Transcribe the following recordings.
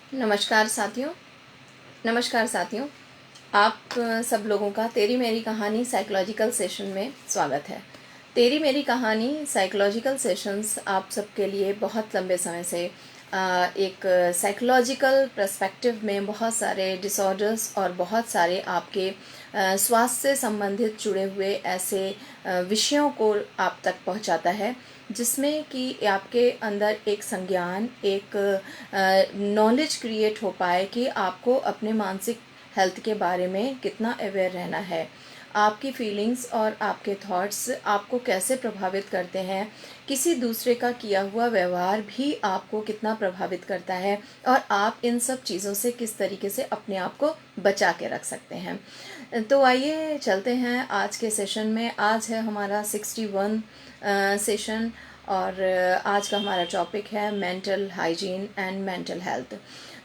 नमस्कार साथियों। नमस्कार साथियों। आप सब लोगों का तेरी मेरी कहानी साइकोलॉजिकल सेशन में स्वागत है। तेरी मेरी कहानी साइकोलॉजिकल सेशंस आप सबके लिए बहुत लंबे समय से एक साइकोलॉजिकल पर्सपेक्टिव में बहुत सारे डिसऑर्डर्स और बहुत सारे आपके स्वास्थ्य से संबंधित जुड़े हुए ऐसे विषयों को आप तक पहुंचाता है, जिसमें कि आपके अंदर एक संज्ञान, एक नॉलेज क्रिएट हो पाए कि आपको अपने मानसिक हेल्थ के बारे में कितना अवेयर रहना है, आपकी फीलिंग्स और आपके थॉट्स आपको कैसे प्रभावित करते हैं, किसी दूसरे का किया हुआ व्यवहार भी आपको कितना प्रभावित करता है और आप इन सब चीज़ों से किस तरीके से अपने आप को बचा के रख सकते हैं। तो आइए चलते हैं आज के सेशन में। आज है हमारा 61 सेशन और आज का हमारा टॉपिक है mental hygiene and mental health.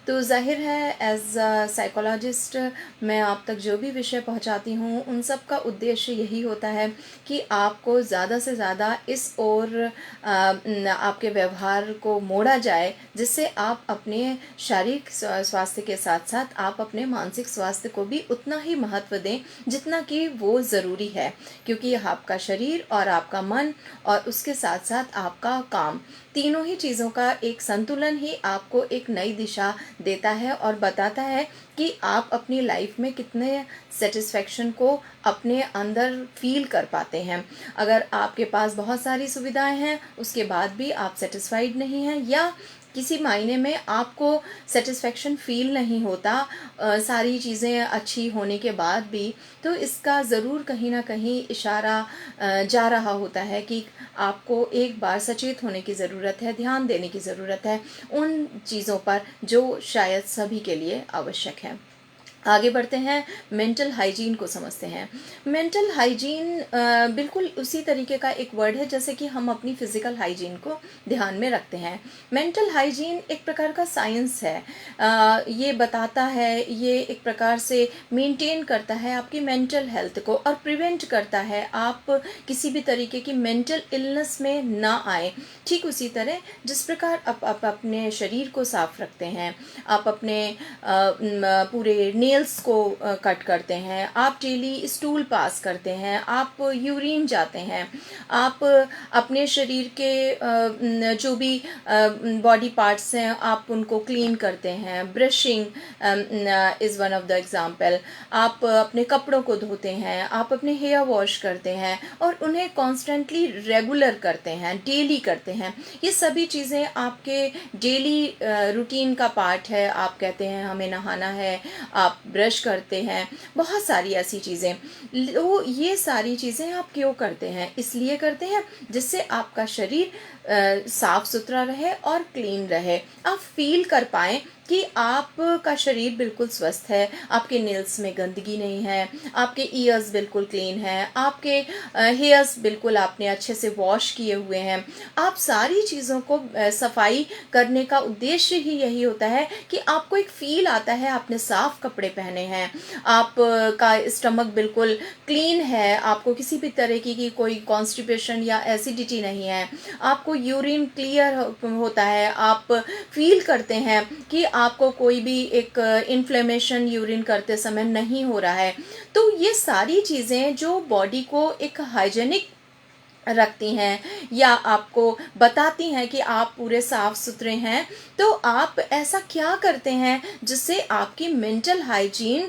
तो जाहिर है एज अ साइकोलॉजिस्ट मैं आप तक जो भी विषय पहुंचाती हूं उन सब का उद्देश्य यही होता है कि आपको ज़्यादा से ज़्यादा इस ओर आपके व्यवहार को मोड़ा जाए, जिससे आप अपने शारीरिक स्वास्थ्य के साथ साथ आप अपने मानसिक स्वास्थ्य को भी उतना ही महत्व दें जितना कि वो ज़रूरी है, क्योंकि आपका शरीर और आपका मन और उसके साथ साथ आपका काम, तीनों ही चीज़ों का एक संतुलन ही आपको एक नई दिशा देता है और बताता है कि आप अपनी लाइफ में कितने सेटिस्फेक्शन को अपने अंदर फील कर पाते हैं। अगर आपके पास बहुत सारी सुविधाएं हैं उसके बाद भी आप सेटिस्फाइड नहीं हैं, या किसी मायने में आपको सेटिस्फेक्शन फील नहीं होता सारी चीज़ें अच्छी होने के बाद भी, तो इसका ज़रूर कहीं ना कहीं इशारा जा रहा होता है कि आपको एक बार सचेत होने की ज़रूरत है, ध्यान देने की ज़रूरत है उन चीज़ों पर जो शायद सभी के लिए आवश्यक है। आगे बढ़ते हैं, मेंटल हाइजीन को समझते हैं। मेंटल हाइजीन बिल्कुल उसी तरीके का एक वर्ड है जैसे कि हम अपनी फिजिकल हाइजीन को ध्यान में रखते हैं। मेंटल हाइजीन एक प्रकार का साइंस है। ये बताता है, ये एक प्रकार से मेंटेन करता है आपकी मेंटल हेल्थ को और प्रिवेंट करता है आप किसी भी तरीके की मेंटल इलनेस में ना आए। ठीक उसी तरह जिस प्रकार आप अपने शरीर को साफ रखते हैं, आप अपने पूरे नेल्स को कट करते हैं, आप डेली स्टूल पास करते हैं, आप यूरिन जाते हैं, आप अपने शरीर के जो भी बॉडी पार्ट्स हैं आप उनको क्लीन करते हैं। Brushing is one of the example. आप अपने कपड़ों को धोते हैं, आप अपने हेयर वॉश करते हैं और उन्हें कॉन्स्टेंटली रेगुलर करते हैं, डेली करते हैं। ये सभी चीज़ें आपके डेली रूटीन का पार्ट है। आप कहते हैं हमें नहाना है, आप ब्रश करते हैं, बहुत सारी ऐसी चीज़ें। तो ये सारी चीज़ें आप क्यों करते हैं? इसलिए करते हैं जिससे आपका शरीर साफ सुथरा रहे और क्लीन रहे, आप फील कर पाएँ कि आपका शरीर बिल्कुल स्वस्थ है, आपके नेल्स में गंदगी नहीं है, आपके ईयर्स बिल्कुल क्लीन हैं, आपके हेयर्स बिल्कुल आपने अच्छे से वॉश किए हुए हैं। आप सारी चीज़ों को सफाई करने का उद्देश्य ही यही होता है कि आपको एक फील आता है आपने साफ कपड़े पहने हैं, आपका स्टमक बिल्कुल क्लीन है, आपको किसी भी तरह की कोई कॉन्स्टिपेशन या एसिडिटी नहीं है, आपको यूरिन क्लियर होता है, आप फील करते हैं कि आपको कोई भी एक इन्फ्लेमेशन यूरिन करते समय नहीं हो रहा है। तो ये सारी चीज़ें जो बॉडी को एक हाइजेनिक रखती हैं या आपको बताती हैं कि आप पूरे साफ सुथरे हैं, तो आप ऐसा क्या करते हैं जिससे आपकी मेंटल हाइजीन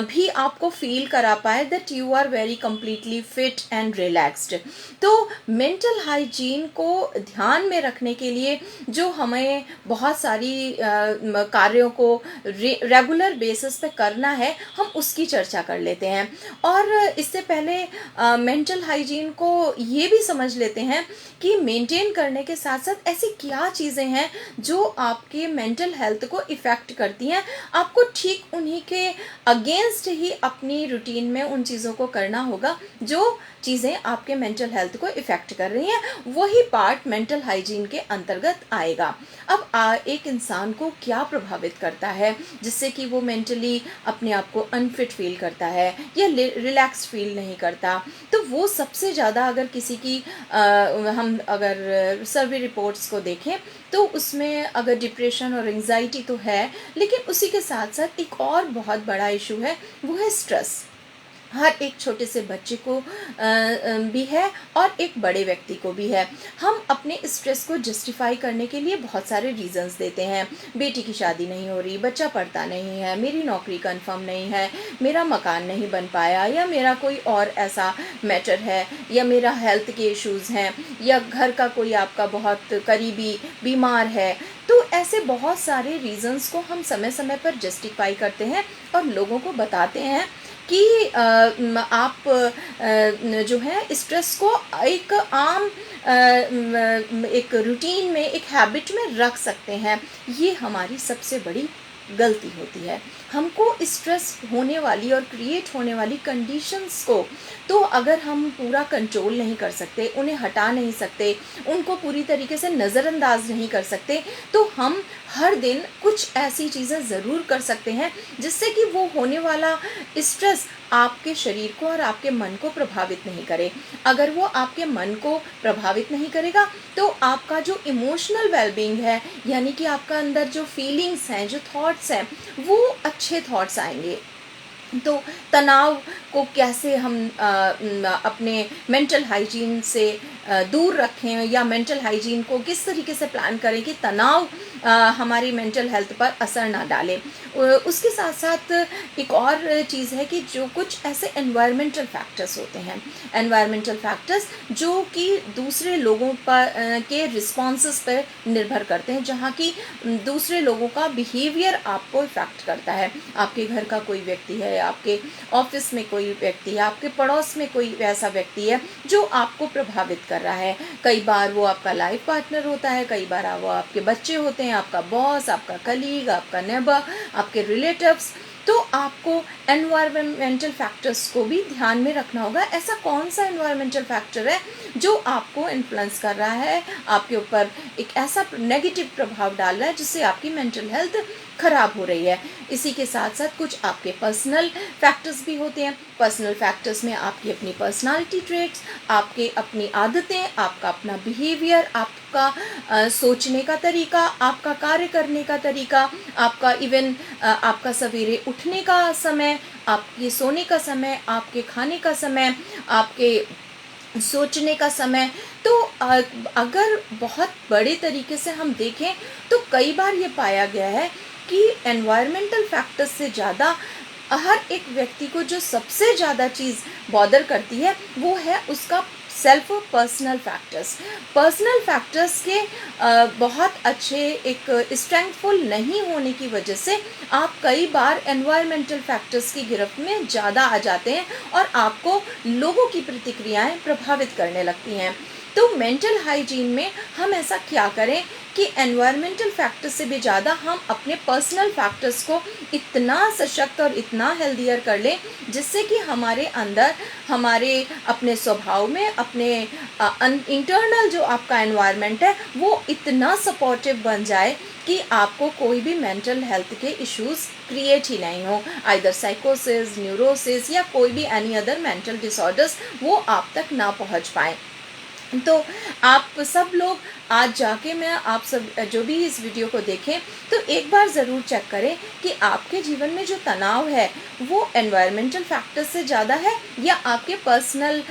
भी आपको फील करा पाए that you are very completely fit and relaxed. तो मेंटल हाइजीन को ध्यान में रखने के लिए जो हमें बहुत सारी कार्यों को रेगुलर बेसिस पे करना है, हम उसकी चर्चा कर लेते हैं। और इससे पहले मेंटल हाइजीन को ये भी समझ लेते हैं कि मेंटेन करने के साथ साथ ऐसी क्या चीज़ें हैं जो आपके मेंटल हेल्थ को इफ़ेक्ट करती हैं। आपको ठीक उन्हीं के अगेंस्ट ही अपनी रूटीन में उन चीज़ों को करना होगा जो चीज़ें आपके मेंटल हेल्थ को इफ़ेक्ट कर रही हैं, वही पार्ट मेंटल हाइजीन के अंतर्गत आएगा। अब एक इंसान को क्या प्रभावित करता है जिससे कि वो मेंटली अपने आप को अनफिट फील करता है या रिलैक्स फील नहीं करता, तो वो सबसे ज़्यादा अगर किसी जैसे कि हम अगर सर्वे रिपोर्ट्स को देखें तो उसमें अगर डिप्रेशन और एंजाइटी तो है, लेकिन उसी के साथ साथ एक और बहुत बड़ा इशू है, वो है स्ट्रेस। हर एक छोटे से बच्चे को भी है और एक बड़े व्यक्ति को भी है। हम अपने स्ट्रेस को जस्टिफाई करने के लिए बहुत सारे रीजंस देते हैं। बेटी की शादी नहीं हो रही, बच्चा पढ़ता नहीं है, मेरी नौकरी कंफर्म नहीं है, मेरा मकान नहीं बन पाया, या मेरा कोई और ऐसा मैटर है, या मेरा हेल्थ के इश्यूज़ हैं, या घर का कोई आपका बहुत करीबी बीमार है। तो ऐसे बहुत सारे रीजंस को हम समय समय पर जस्टिफाई करते हैं और लोगों को बताते हैं कि आप जो है स्ट्रेस को एक आम एक रूटीन में, एक हैबिट में रख सकते हैं। ये हमारी सबसे बड़ी गलती होती है। हमको स्ट्रेस होने वाली और क्रिएट होने वाली कंडीशंस को तो अगर हम पूरा कंट्रोल नहीं कर सकते, उन्हें हटा नहीं सकते, उनको पूरी तरीके से नज़रअंदाज नहीं कर सकते, तो हम हर दिन कुछ ऐसी चीज़ें ज़रूर कर सकते हैं जिससे कि वो होने वाला स्ट्रेस आपके शरीर को और आपके मन को प्रभावित नहीं करे। अगर वो आपके मन को प्रभावित नहीं करेगा तो आपका जो इमोशनल वेलबींग है, यानी कि आपका अंदर जो फीलिंग्स हैं, जो थॉट्स हैं, वो अच्छे थॉट्स आएंगे। तो तनाव को कैसे हम अपने मेंटल हाइजीन से दूर रखें, या मेंटल हाइजीन को किस तरीके से प्लान करें कि तनाव हमारी मेंटल हेल्थ पर असर ना डाले। उसके साथ साथ एक और चीज़ है कि जो कुछ ऐसे एनवायरमेंटल फैक्टर्स होते हैं, एनवायरमेंटल फैक्टर्स जो कि दूसरे लोगों पर के रिस्पॉन्सेस पर निर्भर करते हैं, जहाँ की दूसरे लोगों का बिहेवियर आपको इफ़ेक्ट करता है। आपके घर का कोई व्यक्ति है, आपके ऑफिस में कोई व्यक्ति है, आपके पड़ोस में कोई ऐसा व्यक्ति है जो आपको प्रभावित कर रहा है। कई बार वो आपका लाइफ पार्टनर होता है, कई बार वो आपके बच्चे होते हैं, आपका बॉस, आपका कलीग, आपका नेबर, आपके रिलेटिव्स। तो आपको एनवायरमेंटल फैक्टर्स को भी ध्यान में रखना होगा। ऐसा कौन सा एनवायरमेंटल फैक्टर है जो आपको इन्फ्लुएंस कर रहा है, आपके ऊपर एक ऐसा नेगेटिव प्रभाव डाल रहा है जिससे आपकी मेंटल हेल्थ खराब हो रही है। इसी के साथ साथ कुछ आपके पर्सनल फैक्टर्स भी होते हैं। पर्सनल फैक्टर्स में आपकी अपनी पर्सनालिटी ट्रेट्स, आपके अपनी आदतें, आपका अपना बिहेवियर, आपका सोचने का तरीका, आपका कार्य करने का तरीका, आपका इवन आपका सवेरे उठने का समय, आपके सोने का समय, आपके खाने का समय, आपके सोचने का समय। तो अगर बहुत बड़े तरीके से हम देखें तो कई बार ये पाया गया है कि एनवायरमेंटल फैक्टर्स से ज़्यादा हर एक व्यक्ति को जो सबसे ज़्यादा चीज़ बॉदर करती है वो है उसका self personal factors. Personal factors के बहुत अच्छे एक स्ट्रेंथफुल नहीं होने की वजह से आप कई बार एनवायरमेंटल फैक्टर्स की गिरफ्त में ज़्यादा आ जाते हैं और आपको लोगों की प्रतिक्रियाएं प्रभावित करने लगती हैं। तो मेंटल हाइजीन में हम ऐसा क्या करें कि एनवायरमेंटल फैक्टर्स से भी ज़्यादा हम अपने पर्सनल फैक्टर्स को इतना सशक्त और इतना हेल्दियर कर लें जिससे कि हमारे अंदर, हमारे अपने स्वभाव में, अपने इंटरनल जो आपका एनवायरनमेंट है वो इतना सपोर्टिव बन जाए कि आपको कोई भी मेंटल हेल्थ के इश्यूज़ क्रिएट ही नहीं हो। आइदर साइकोसिस, न्यूरोसिस या कोई भी एनी अदर मेंटल डिसऑर्डर्स वो आप तक ना पहुंच पाएँ। तो आप सब लोग आज जाके, मैं आप सब जो भी इस वीडियो को देखें तो एक बार ज़रूर चेक करें कि आपके जीवन में जो तनाव है वो एनवायरमेंटल फैक्टर्स से ज़्यादा है या आपके पर्सनल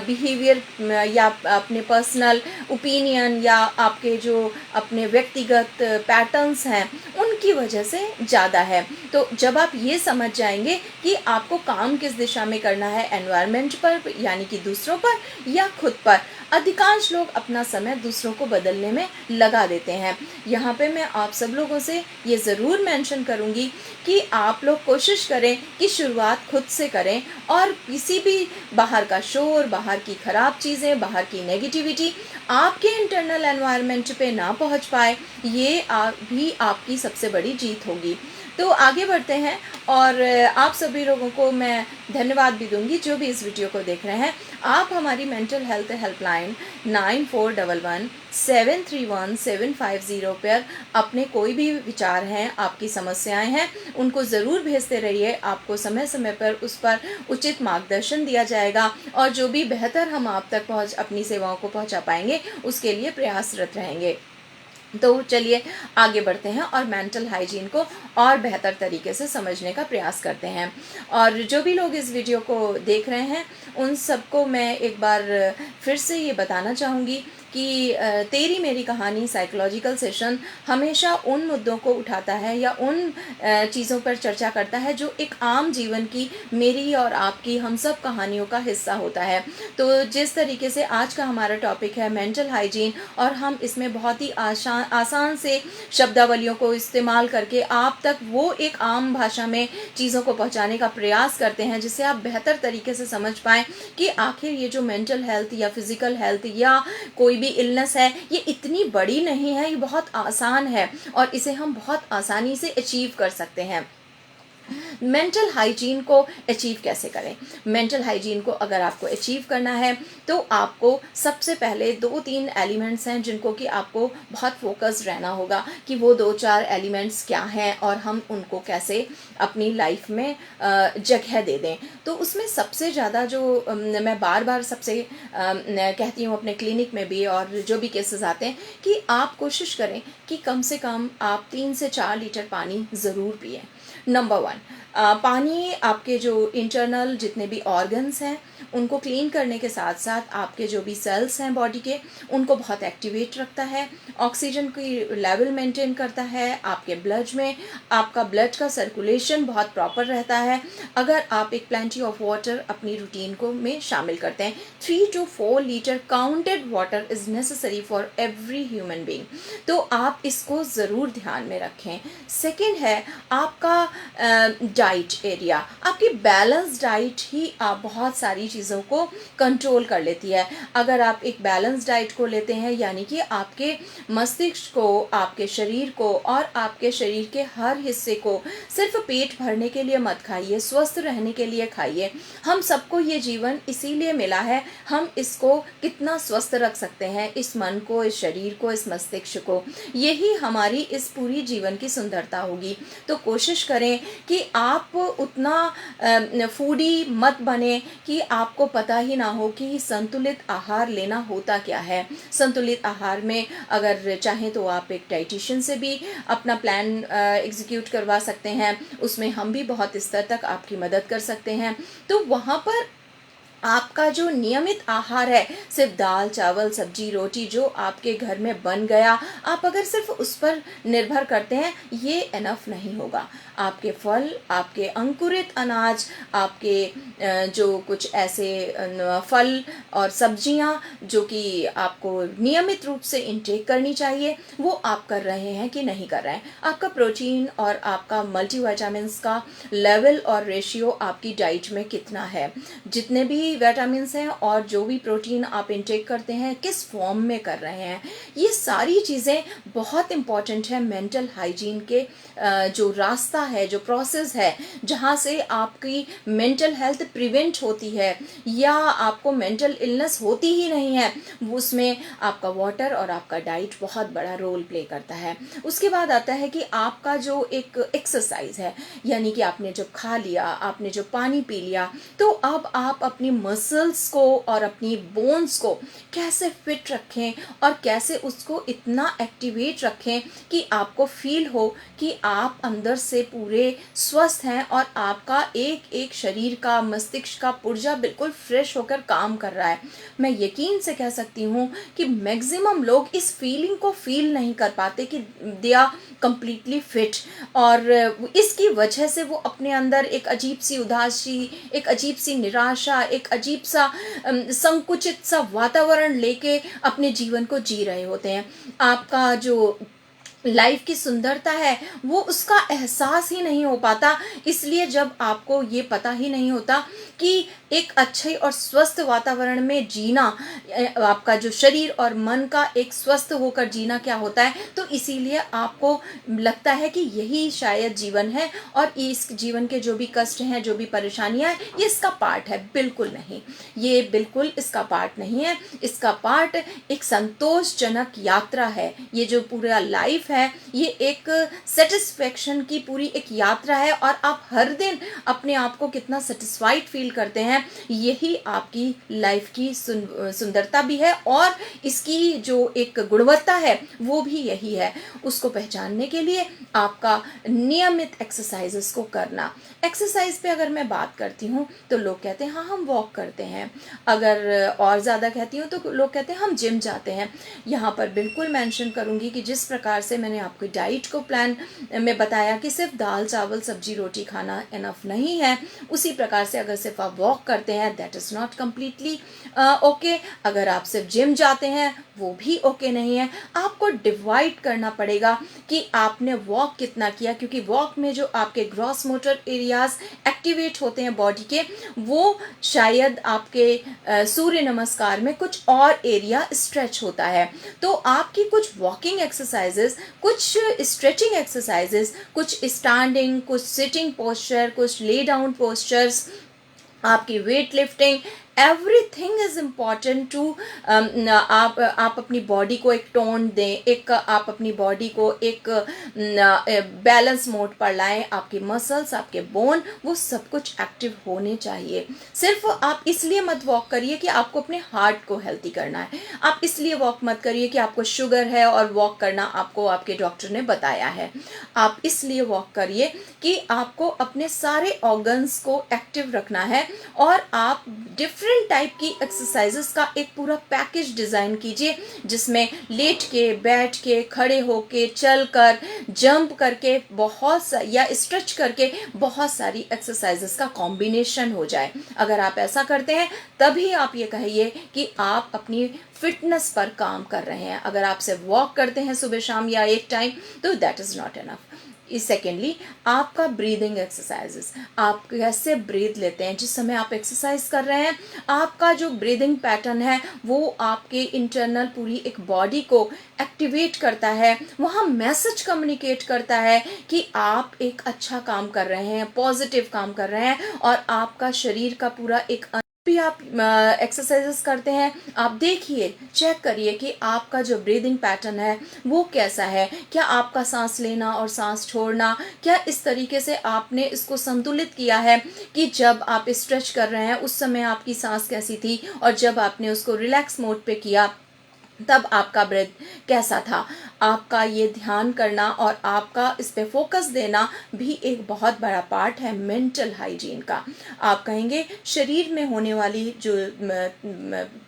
बिहेवियर या अपने पर्सनल ओपिनियन या आपके जो अपने व्यक्तिगत पैटर्न्स हैं उनकी वजह से ज़्यादा है। तो जब आप ये समझ जाएंगे कि आपको काम किस दिशा में करना है, एनवायरनमेंट पर यानी कि दूसरों पर या खुद पर, अधिकांश लोग अपना समय दूसरों को बदलने में लगा देते हैं। यहाँ पे मैं आप सब लोगों से ये ज़रूर मेंशन करूँगी कि आप लोग कोशिश करें कि शुरुआत खुद से करें और किसी भी बाहर का शोर, बाहर की ख़राब चीज़ें, बाहर की नेगेटिविटी आपके इंटरनल एनवायरनमेंट पे ना पहुँच पाए। ये भी आपकी सबसे बड़ी जीत होगी। तो आगे बढ़ते हैं और आप सभी लोगों को मैं धन्यवाद भी दूंगी जो भी इस वीडियो को देख रहे हैं। आप हमारी मेंटल हेल्थ हेल्पलाइन 9411-731-750 पर अपने कोई भी विचार हैं, आपकी समस्याएं हैं, उनको ज़रूर भेजते रहिए। आपको समय समय पर उस पर उचित मार्गदर्शन दिया जाएगा और जो भी बेहतर हम आप तक अपनी सेवाओं को पहुंचा पाएंगे उसके लिए प्रयासरत रहेंगे। तो चलिए आगे बढ़ते हैं और मेंटल हाइजीन को और बेहतर तरीके से समझने का प्रयास करते हैं। और जो भी लोग इस वीडियो को देख रहे हैं उन सबको मैं एक बार फिर से ये बताना चाहूँगी कि तेरी मेरी कहानी साइकोलॉजिकल सेशन हमेशा उन मुद्दों को उठाता है या उन चीज़ों पर चर्चा करता है जो एक आम जीवन की, मेरी और आपकी, हम सब कहानियों का हिस्सा होता है। तो जिस तरीके से आज का हमारा टॉपिक है मेंटल हाइजीन, और हम इसमें बहुत ही आसान से शब्दावलियों को इस्तेमाल करके आप तक वो एक आम भाषा में चीज़ों को पहुंचाने का प्रयास करते हैं जिससे आप बेहतर तरीके से समझ पाएँ कि आखिर ये जो मेंटल हेल्थ या फिजिकल हेल्थ या कोई भी इलनेस है ये इतनी बड़ी नहीं है, ये बहुत आसान है और इसे हम बहुत आसानी से अचीव कर सकते हैं। मेंटल हाइजीन को अचीव कैसे करें? मेंटल हाइजीन को अगर आपको अचीव करना है तो आपको सबसे पहले 2-3 एलिमेंट्स हैं जिनको कि आपको बहुत फोकस रहना होगा कि वो 2-4 एलिमेंट्स क्या हैं और हम उनको कैसे अपनी लाइफ में जगह दे दें। तो उसमें सबसे ज़्यादा जो मैं बार बार सबसे कहती हूँ अपने क्लिनिक में भी और जो भी केसेस आते हैं कि आप कोशिश करें कि कम से कम आप 3 से 4 लीटर पानी ज़रूर पिएं। नंबर 1, पानी आपके जो इंटरनल जितने भी ऑर्गन्स हैं उनको क्लीन करने के साथ साथ आपके जो भी सेल्स हैं बॉडी के उनको बहुत एक्टिवेट रखता है, ऑक्सीजन की लेवल मेंटेन करता है, आपके ब्लड में आपका ब्लड का सर्कुलेशन बहुत प्रॉपर रहता है अगर आप एक प्लेंटी ऑफ वाटर अपनी रूटीन को में शामिल करते हैं। 3 to 4 litre counted water is necessary for every human being, तो आप इसको ज़रूर ध्यान में रखें। सेकेंड है आपका डाइट एरिया। आपकी बैलेंस डाइट ही आप बहुत सारी चीज़ों को कंट्रोल कर लेती है। अगर आप एक बैलेंस डाइट को लेते हैं यानी कि आपके मस्तिष्क को, आपके शरीर को और आपके शरीर के हर हिस्से को सिर्फ पेट भरने के लिए मत खाइए, स्वस्थ रहने के लिए खाइए। हम सबको ये जीवन इसीलिए मिला है, हम इसको कितना स्वस्थ रख सकते हैं, इस मन को, इस शरीर को, इस मस्तिष्क को, यही हमारी इस पूरी जीवन की सुंदरता होगी। तो कोशिश करें कि आप उतना फूडी मत बने कि आपको पता ही ना हो कि संतुलित आहार लेना होता क्या है। संतुलित आहार में अगर चाहें तो आप एक डाइटिशियन से भी अपना प्लान एग्जीक्यूट करवा सकते हैं, उसमें हम भी बहुत स्तर तक आपकी मदद कर सकते हैं। तो वहाँ पर आपका जो नियमित आहार है, सिर्फ दाल चावल सब्जी रोटी जो आपके घर में बन गया, आप अगर सिर्फ उस पर निर्भर करते हैं ये इनफ नहीं होगा। आपके फल, आपके अंकुरित अनाज, आपके जो कुछ ऐसे फल और सब्जियां जो कि आपको नियमित रूप से इंटेक करनी चाहिए वो आप कर रहे हैं कि नहीं कर रहे हैं। आपका प्रोटीन और आपका मल्टीविटामिन्स का लेवल और रेशियो आपकी डाइट में कितना है, जितने भी विटामिन्स हैं और जो भी प्रोटीन आप इंटेक करते हैं किस फॉर्म में कर रहे हैं, ये सारी चीज़ें बहुत इम्पॉर्टेंट है मेंटल हाइजीन के जो रास्ता है, जो प्रोसेस है जहाँ से आपकी मेंटल हेल्थ प्रिवेंट होती है या आपको मेंटल इलनेस होती ही नहीं है, उसमें आपका वाटर और आपका डाइट बहुत बड़ा रोल प्ले करता है। उसके बाद आता है कि आपका जो एक एक्सरसाइज है, यानी कि आपने जब खा लिया, आपने जो पानी पी लिया, तो अब आप अपनी मसल्स को और अपनी बोन्स को कैसे फिट रखें और कैसे उसको इतना एक्टिवेट रखें कि आपको फील हो कि आप अंदर से पूरे स्वस्थ हैं और आपका एक एक शरीर का, मस्तिष्क का पुर्जा बिल्कुल फ्रेश होकर काम कर रहा है। मैं यकीन से कह सकती हूँ कि मैक्सिमम लोग इस फीलिंग को फील नहीं कर पाते कि दे आर कंप्लीटली फिट, और इसकी वजह से वो अपने अंदर एक अजीब सी उदासी, एक अजीब सी निराशा, एक अजीब सा संकुचित सा वातावरण लेके अपने जीवन को जी रहे होते हैं। आपका जो लाइफ की सुंदरता है वो उसका एहसास ही नहीं हो पाता। इसलिए जब आपको ये पता ही नहीं होता कि एक अच्छे और स्वस्थ वातावरण में जीना, आपका जो शरीर और मन का एक स्वस्थ होकर जीना क्या होता है, तो इसीलिए आपको लगता है कि यही शायद जीवन है और इस जीवन के जो भी कष्ट हैं, जो भी परेशानियां हैं, ये इसका पार्ट है। बिल्कुल नहीं, ये बिल्कुल इसका पार्ट नहीं है। इसका पार्ट एक संतोषजनक यात्रा है। ये जो पूरा लाइफ है ये एक सेटिस्फेक्शन की पूरी एक यात्रा है और आप हर दिन अपने आप को कितना सेटिस्फाइड फील करते हैं, यही आपकी लाइफ की सुंदरता भी है और इसकी जो एक गुणवत्ता है वो भी यही है। उसको पहचानने के लिए आपका नियमित एक्सरसाइजेस को करना। एक्सरसाइज पे अगर मैं बात करती हूँ तो लोग कहते हैं हाँ हम वॉक करते हैं, अगर और ज़्यादा कहती हूँ तो लोग कहते हैं हम जिम जाते हैं। यहाँ पर बिल्कुल मेंशन करूँगी कि जिस प्रकार से मैंने आपकी डाइट को प्लान में बताया कि सिर्फ दाल चावल सब्जी रोटी खाना इनफ नहीं है, उसी प्रकार से अगर सिर्फ आप वॉक करते हैं that is not completely okay. अगर आप सिर्फ जिम जाते हैं वो भी ओके नहीं है। आपको डिवाइड करना पड़ेगा कि आपने वॉक कितना किया, क्योंकि वॉक में जो आपके ग्रॉस मोटर एरियाज एक्टिवेट होते हैं बॉडी के, वो शायद आपके सूर्य नमस्कार में कुछ और एरिया स्ट्रेच होता है। तो आपकी कुछ वॉकिंग एक्सरसाइजेस, कुछ स्ट्रेचिंग एक्सरसाइजेस, कुछ स्टैंडिंग, कुछ सिटिंग पोस्चर, कुछ ले डाउन पोस्चर्स, आपकी weight lifting, everything is important to आप अपनी बॉडी को एक टोन दें, एक आप अपनी बॉडी को एक बैलेंस मोड पर लाएं। आपके मसल्स, आपके बोन, वो सब कुछ एक्टिव होने चाहिए। सिर्फ आप इसलिए मत वॉक करिए कि आपको अपने हार्ट को हेल्थी करना है, आप इसलिए वॉक मत करिए कि आपको शुगर है और वॉक करना आपको आपके डॉक्टर ने बताया है। आप इसलिए वॉक करिए कि आपको अपने सारे ऑर्गन्स को एक्टिव रखना है और आप डिफरेंट टाइप की एक्सरसाइजेस का एक पूरा पैकेज डिज़ाइन कीजिए, जिसमें लेट के, बैठ के, खड़े होके, चल कर, जंप करके या स्ट्रेच करके बहुत सारी एक्सरसाइजेस का कॉम्बिनेशन हो जाए। अगर आप ऐसा करते हैं तभी आप ये कहिए कि आप अपनी फिटनेस पर काम कर रहे हैं। अगर आप सिर्फ वॉक करते हैं सुबह शाम या एक टाइम तो that is not enough. Secondly, आपका ब्रीदिंग एक्सरसाइजेस, आप कैसे ब्रीथ लेते हैं जिस समय आप एक्सरसाइज कर रहे हैं। आपका जो ब्रीदिंग पैटर्न है वो आपके इंटरनल पूरी एक बॉडी को एक्टिवेट करता है, वहाँ मैसेज कम्युनिकेट करता है कि आप एक अच्छा काम कर रहे हैं, पॉजिटिव काम कर रहे हैं और आपका शरीर का पूरा एक भी आप एक्सरसाइजेस करते हैं, आप देखिए, चेक करिए कि आपका जो ब्रीदिंग पैटर्न है वो कैसा है। क्या आपका सांस लेना और सांस छोड़ना, क्या इस तरीके से आपने इसको संतुलित किया है कि जब आप स्ट्रेच कर रहे हैं उस समय आपकी सांस कैसी थी और जब आपने उसको रिलैक्स मोड पे किया तब आपका ब्रेथ कैसा था। आपका ये ध्यान करना और आपका इस पे फोकस देना भी एक बहुत बड़ा पार्ट है मेंटल हाइजीन का। आप कहेंगे शरीर में होने वाली जो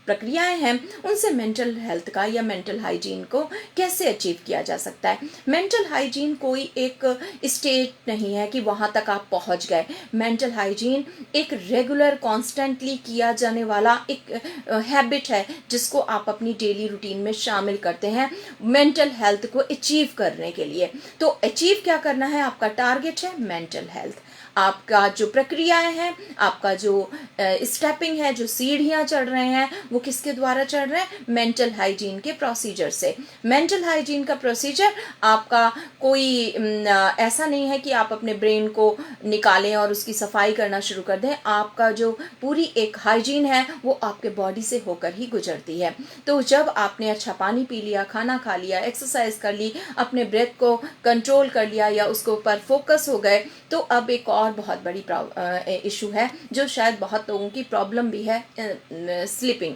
प्रक्रियाएं हैं उनसे मेंटल हेल्थ का या मेंटल हाइजीन को कैसे अचीव किया जा सकता है। मेंटल हाइजीन कोई एक स्टेट नहीं है कि वहाँ तक आप पहुँच गए। मेंटल हाइजीन एक रेगुलर कॉन्स्टेंटली किया जाने वाला एक हैबिट है जिसको आप अपनी डेली रूटीन में शामिल करते हैं मेंटल हेल्थ को अचीव करने के लिए। तो अचीव क्या करना है, आपका टारगेट है मेंटल हेल्थ। आपका जो प्रक्रियाएं हैं, आपका जो स्टेपिंग है, जो सीढ़ियां चढ़ रहे हैं वो किसके द्वारा चढ़ रहे हैं, मेंटल हाइजीन के प्रोसीजर से। मेंटल हाइजीन का प्रोसीजर आपका कोई ऐसा नहीं है कि आप अपने ब्रेन को निकालें और उसकी सफाई करना शुरू कर दें। आपका जो पूरी एक हाइजीन है वो आपके बॉडी से होकर ही गुजरती है। तो जब आपने अच्छा पानी पी लिया, खाना खा लिया, एक्सरसाइज कर ली, अपने ब्रेथ को कंट्रोल कर लिया या उसके ऊपर फोकस हो गए, तो अब एक और बहुत बड़ी इशू है जो शायद बहुत लोगों की प्रॉब्लम भी है, स्लीपिंग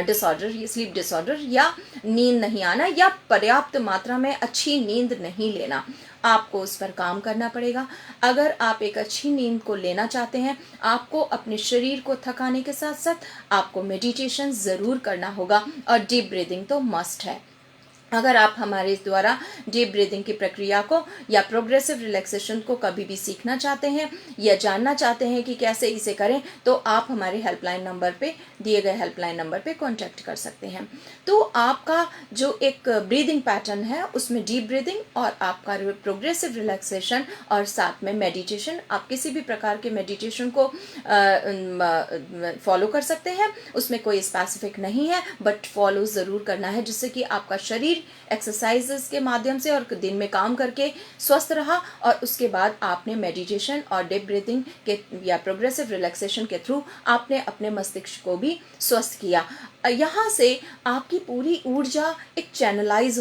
डिसऑर्डर, स्लीप डिसऑर्डर या नींद नहीं आना या पर्याप्त मात्रा में अच्छी नींद नहीं लेना। आपको उस पर काम करना पड़ेगा। अगर आप एक अच्छी नींद को लेना चाहते हैं, आपको अपने शरीर को थकाने के साथ साथ आपको मेडिटेशन ज़रूर करना होगा और डीप ब्रीदिंग तो मस्ट है। अगर आप हमारे द्वारा डीप ब्रीदिंग की प्रक्रिया को या प्रोग्रेसिव रिलैक्सेशन को कभी भी सीखना चाहते हैं या जानना चाहते हैं कि कैसे इसे करें, तो आप हमारे हेल्पलाइन नंबर पे, दिए गए हेल्पलाइन नंबर पे कांटेक्ट कर सकते हैं। तो आपका जो एक ब्रीदिंग पैटर्न है उसमें डीप ब्रीदिंग और आपका प्रोग्रेसिव रिलैक्सेशन और साथ में मेडिटेशन, आप किसी भी प्रकार के मेडिटेशन को फॉलो कर सकते हैं। उसमें कोई स्पेसिफिक नहीं है, बट फॉलो ज़रूर करना है, जिससे कि आपका शरीर एक्सरसाइजेस के माध्यम से और दिन में काम करके स्वस्थ रहा, और उसके बाद आपने मेडिटेशन और डीप ब्रीथिंग के या प्रोग्रेसिव रिलैक्सेशन के थ्रू आपने अपने मस्तिष्क को भी स्वस्थ किया। यहाँ से आपकी पूरी ऊर्जा एक चैनलाइज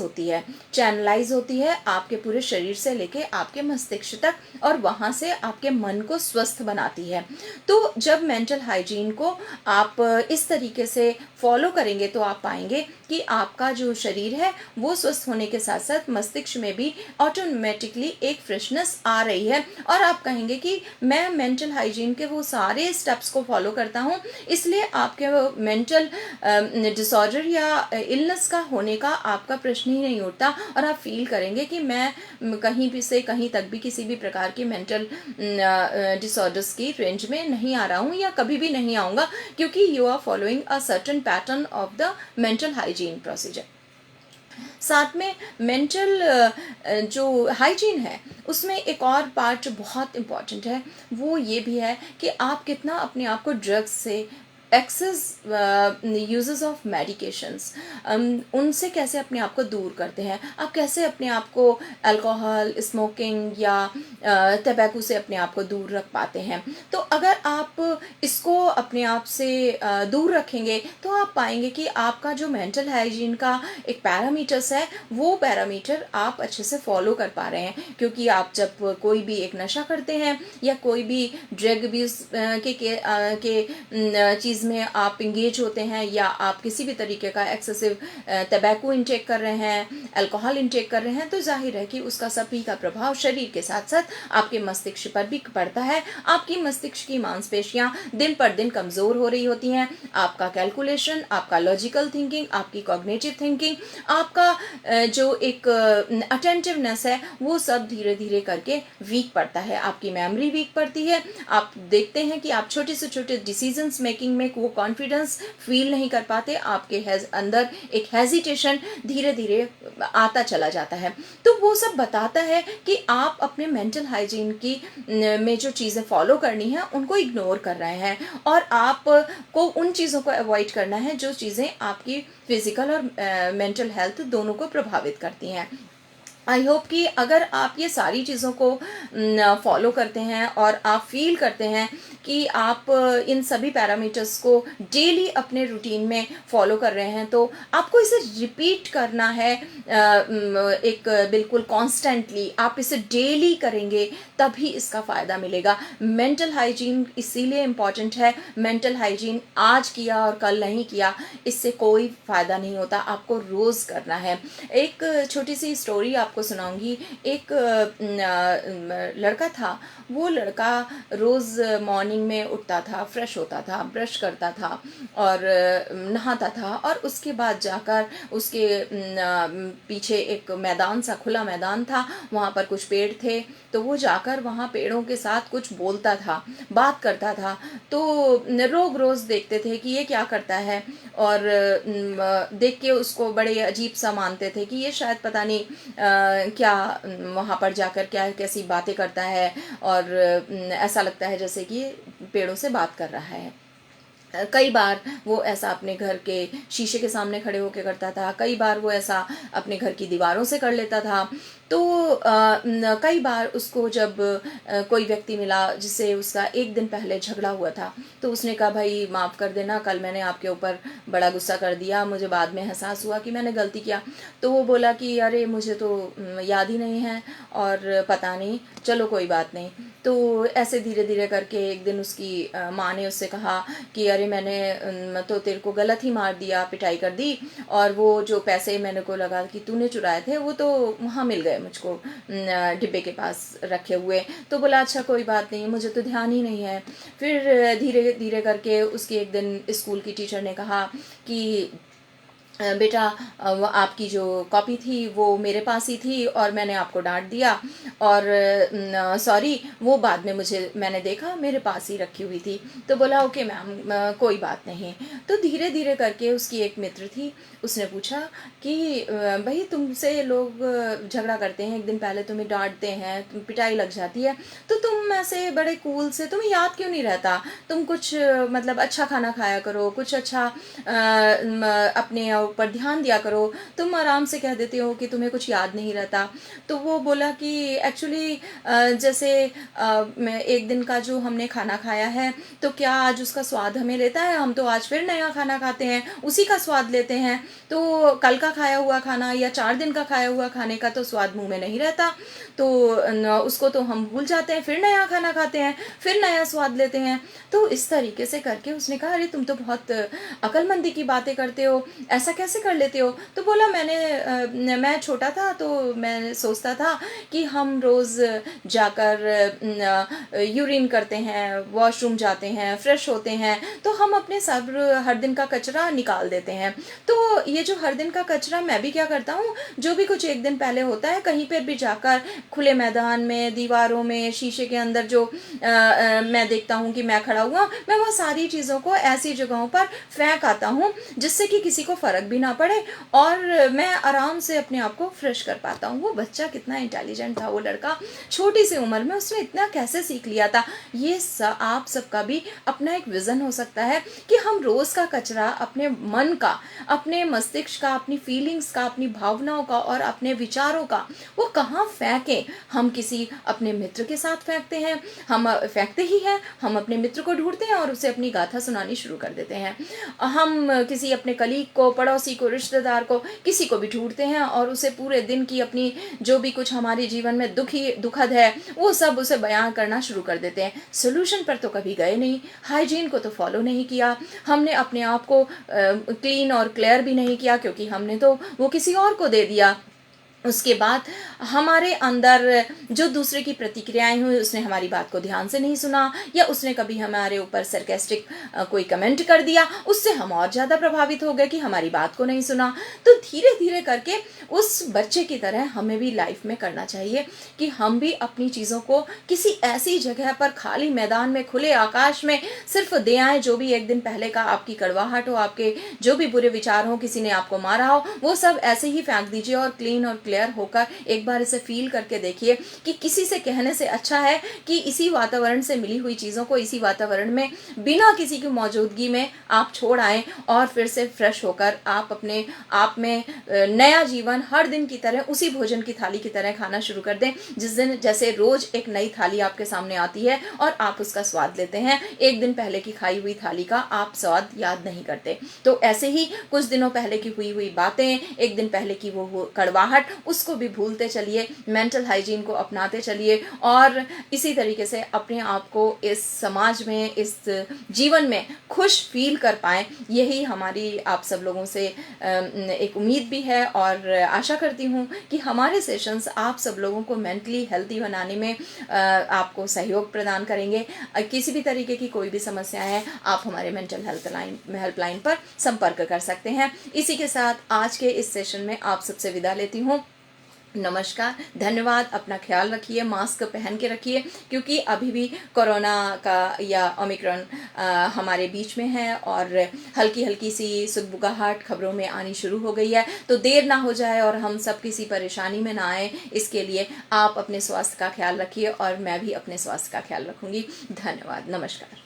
होती है आपके पूरे शरीर से लेके आपके मस्तिष्क तक, और वहाँ से आपके मन को स्वस्थ बनाती है। तो जब मेंटल हाइजीन को आप इस तरीके से फॉलो करेंगे तो आप पाएंगे कि आपका जो शरीर है वो स्वस्थ होने के साथ साथ मस्तिष्क में भी ऑटोमेटिकली एक फ्रेशनेस आ रही है, और आप कहेंगे कि मैं मेंटल हाइजीन के वो सारे स्टेप्स को फॉलो करता हूँ, इसलिए आपके मेंटल डिसऑर्डर या इलनेस का होने का आपका प्रश्न ही नहीं उठता, और आप फील करेंगे कि मैं कहीं भी से कहीं तक भी किसी भी प्रकार की मेंटल डिसऑर्डर्स की रेंज में नहीं आ रहा हूँ या कभी भी नहीं आऊँगा, क्योंकि you are following a certain pattern of the mental hygiene procedure. साथ में मेंटल जो हाइजीन है उसमें एक और पार्ट बहुत इम्पॉर्टेंट है, वो ये भी है कि आप कितना अपने आप को ड्रग्स से, एक्सेस यूजेस ऑफ मेडिकेशंस, उनसे कैसे अपने आप को दूर करते हैं, आप कैसे अपने आप को अल्कोहल, स्मोकिंग या टबैको से अपने आप को दूर रख पाते हैं। तो अगर आप इसको अपने आप से दूर रखेंगे तो आप पाएंगे कि आपका जो मेंटल हाइजीन का एक पैरामीटर्स है वो पैरामीटर आप अच्छे से फॉलो कर पा रहे हैं, क्योंकि आप जब कोई भी एक नशा करते हैं या कोई भी ड्रग अब्यूज के चीज़ में आप इंगेज होते हैं, या आप किसी भी तरीके का एक्सेसिव टबैको इंटेक कर रहे हैं, अल्कोहल इंटेक कर रहे हैं, तो जाहिर है कि उसका सभी का प्रभाव शरीर के साथ साथ आपके मस्तिष्क पर भी पड़ता है। आपकी मस्तिष्क की मांसपेशियां दिन पर दिन कमज़ोर हो रही होती हैं, आपका कैलकुलेशन, आपका लॉजिकल थिंकिंग, आपकी कॉग्निटिव थिंकिंग, आपका जो एक अटेंटिवनेस है वो सब धीरे धीरे करके वीक पड़ता है, आपकी मेमोरी वीक पड़ती है। आप देखते हैं कि आप छोटे से छोटे डिसीजंस मेकिंग में वो कॉन्फिडेंस फील नहीं कर पाते, आपके अंदर एक हेजिटेशन धीरे धीरे आता चला जाता है। तो वो सब बताता है कि आप अपने मेंटल हाइजीन की में जो चीज़ें फॉलो करनी है उनको इग्नोर कर रहे हैं, और आप को उन चीज़ों को अवॉइड करना है जो चीज़ें आपकी फिजिकल और मेंटल हेल्थ दोनों को प्रभावित करती हैं। आई होप कि अगर आप ये सारी चीज़ों को फॉलो करते हैं और आप फील करते हैं कि आप इन सभी पैरामीटर्स को डेली अपने रूटीन में फॉलो कर रहे हैं, तो आपको इसे रिपीट करना है एक बिल्कुल कॉन्स्टेंटली। आप इसे डेली करेंगे तभी इसका फ़ायदा मिलेगा। मेंटल हाइजीन इसीलिए इम्पॉर्टेंट है। मेंटल हाइजीन आज किया और कल नहीं किया इससे कोई फ़ायदा नहीं होता, आपको रोज़ करना है। एक छोटी सी स्टोरी आपको सुनाऊंगी। एक लड़का था, वो लड़का रोज़ मॉर्निंग में उठता था, फ्रेश होता था, ब्रश करता था और नहाता था, और उसके बाद जाकर उसके पीछे एक मैदान सा, खुला मैदान था, वहाँ पर कुछ पेड़ थे, तो वो जाकर वहाँ पेड़ों के साथ कुछ बोलता था, बात करता था। तो लोग रोज़ देखते थे कि ये क्या करता है, और देख के उसको बड़े अजीब सा मानते थे कि ये शायद पता नहीं क्या वहाँ पर जाकर क्या कैसी बातें करता है, और ऐसा लगता है जैसे कि पेड़ों से बात कर रहा है। कई बार वो ऐसा अपने घर के शीशे के सामने खड़े होकर करता था, कई बार वो ऐसा अपने घर की दीवारों से कर लेता था। तो कई बार उसको जब कोई व्यक्ति मिला जिससे उसका एक दिन पहले झगड़ा हुआ था, तो उसने कहा भाई माफ़ कर देना, कल मैंने आपके ऊपर बड़ा गुस्सा कर दिया, मुझे बाद में एहसास हुआ कि मैंने गलती किया। तो वो बोला कि अरे मुझे तो याद ही नहीं है और पता नहीं, चलो कोई बात नहीं। तो ऐसे धीरे धीरे करके एक दिन उसकी माँ ने उससे कहा कि अरे मैंने तो तेरे को गलत ही मार दिया, पिटाई कर दी, और वो जो पैसे मैंने को लगा कि तूने चुराए थे वो तो वहाँ मिल गए मुझको डिब्बे के पास रखे हुए। तो बोला अच्छा कोई बात नहीं, मुझे तो ध्यान ही नहीं है। फिर धीरे धीरे करके उसकी एक दिन स्कूल की टीचर ने कहा कि बेटा वो आपकी जो कॉपी थी वो मेरे पास ही थी और मैंने आपको डांट दिया, और सॉरी, वो बाद में मैंने देखा मेरे पास ही रखी हुई थी। तो बोला ओके मैम, कोई बात नहीं। तो धीरे धीरे करके उसकी एक मित्र थी, उसने पूछा कि भाई तुमसे लोग झगड़ा करते हैं, एक दिन पहले तुम्हें डांटते हैं, पिटाई लग जाती है, तो तुम ऐसे बड़े कूल से तुम्हें याद क्यों नहीं रहता? तुम कुछ मतलब अच्छा खाना खाया करो, कुछ अच्छा अपने ऊपर ध्यान दिया करो, तुम आराम से कह देते हो कि तुम्हें कुछ याद नहीं रहता। तो वो बोला कि एक्चुअली जैसे एक दिन का जो हमने खाना खाया है, तो क्या आज उसका स्वाद हमें लेता है? हम तो आज फिर नया खाना खाते हैं, उसी का स्वाद लेते हैं। तो कल का खाया हुआ खाना या 4 दिन का खाया हुआ खाने का तो स्वाद मुंह में नहीं रहता, तो उसको तो हम भूल जाते हैं, फिर नया खाना खाते हैं, फिर नया स्वाद लेते हैं। तो इस तरीके से करके उसने कहा अरे तुम तो बहुत अकलमंदी की बातें करते हो, ऐसा कैसे कर लेते हो? तो बोला मैं छोटा था तो मैं सोचता था कि हम रोज़ जाकर यूरिन करते हैं, वॉशरूम जाते हैं, फ्रेश होते हैं, तो हम अपने सब हर दिन का कचरा निकाल देते हैं। तो ये जो हर दिन का कचरा मैं भी क्या करता हूँ, जो भी कुछ एक दिन पहले होता है, कहीं पर भी जाकर खुले मैदान में, दीवारों में, शीशे के अंदर जो मैं देखता हूँ कि मैं खड़ा हुआ, मैं वो सारी चीज़ों को ऐसी जगहों पर फेंक आता हूँ जिससे कि किसी को फ़र्क भी ना पड़े और मैं आराम से अपने आप को फ्रेश कर पाता हूँ। वो बच्चा कितना इंटेलिजेंट था, वो लड़का छोटी सी उम्र में उसने इतना कैसे सीख लिया था। ये आप सबका भी अपना एक विज़न हो सकता है कि हम रोज़ का कचरा अपने मन का, अपने मस्तिष्क का, अपनी फीलिंग्स का, अपनी भावनाओं का और अपने विचारों का वो कहाँ फेंकें। हम किसी अपने मित्र के साथ फेंकते हैं, हम फेंकते ही हैं, हम अपने मित्र को ढूंढते हैं और उसे अपनी गाथा सुनानी शुरू कर देते हैं। हम किसी अपने कलीग को, पड़ोसी को, रिश्तेदार को, किसी को भी ढूंढते हैं और उसे पूरे दिन की अपनी जो भी कुछ हमारे जीवन में दुखद है वो सब उसे बयां करना शुरू कर देते हैं। सोल्यूशन पर तो कभी गए नहीं, हाइजीन को तो फॉलो नहीं किया, हमने अपने आप को क्लीन और क्लियर भी नहीं किया क्योंकि हमने तो वो किसी और को दे दिया। उसके बाद हमारे अंदर जो दूसरे की प्रतिक्रियाएं हुई, उसने हमारी बात को ध्यान से नहीं सुना या उसने कभी हमारे ऊपर सरकास्टिक कोई कमेंट कर दिया, उससे हम और ज़्यादा प्रभावित हो गए कि हमारी बात को नहीं सुना। तो धीरे धीरे करके उस बच्चे की तरह हमें भी लाइफ में करना चाहिए कि हम भी अपनी चीज़ों को किसी ऐसी जगह पर, खाली मैदान में, खुले आकाश में सिर्फ दे आएँ। जो भी एक दिन पहले का आपकी कड़वाहट हो, आपके जो भी बुरे विचार हो, किसी ने आपको मारा हो, वो सब ऐसे ही फेंक दीजिए और क्लीन और क्लियर होकर एक बार इसे फील करके देखिए कि किसी से कहने से अच्छा है कि इसी वातावरण से मिली हुई चीज़ों को इसी वातावरण में बिना किसी की मौजूदगी में आप छोड़ आएं और फिर से फ्रेश होकर आप अपने आप में नया जीवन हर दिन की तरह उसी भोजन की थाली की तरह खाना शुरू कर दें, जिस दिन जैसे रोज एक नई थाली आपके सामने आती है और आप उसका स्वाद लेते हैं, एक दिन पहले की खाई हुई थाली का आप स्वाद याद नहीं करते। तो ऐसे ही कुछ दिनों पहले की हुई बातें, एक दिन पहले की वो कड़वाहट, उसको भी भूलते चलिए, मेंटल हाइजीन को अपनाते चलिए और इसी तरीके से अपने आप को इस समाज में, इस जीवन में खुश फील कर पाएं। यही हमारी आप सब लोगों से एक उम्मीद भी है और आशा करती हूँ कि हमारे सेशंस आप सब लोगों को मेंटली हेल्दी बनाने में आपको सहयोग प्रदान करेंगे। किसी भी तरीके की कोई भी समस्या है, आप हमारे मेंटल हेल्पलाइन पर संपर्क कर सकते हैं। इसी के साथ आज के इस सेशन में आप सबसे विदा लेती हूँ। नमस्कार, धन्यवाद। अपना ख्याल रखिए, मास्क पहन के रखिए क्योंकि अभी भी कोरोना का या ओमिक्रॉन हमारे बीच में है और हल्की हल्की सी सुगबुगाहट खबरों में आनी शुरू हो गई है। तो देर ना हो जाए और हम सब किसी परेशानी में ना आए, इसके लिए आप अपने स्वास्थ्य का ख्याल रखिए और मैं भी अपने स्वास्थ्य का ख्याल रखूंगी। धन्यवाद, नमस्कार।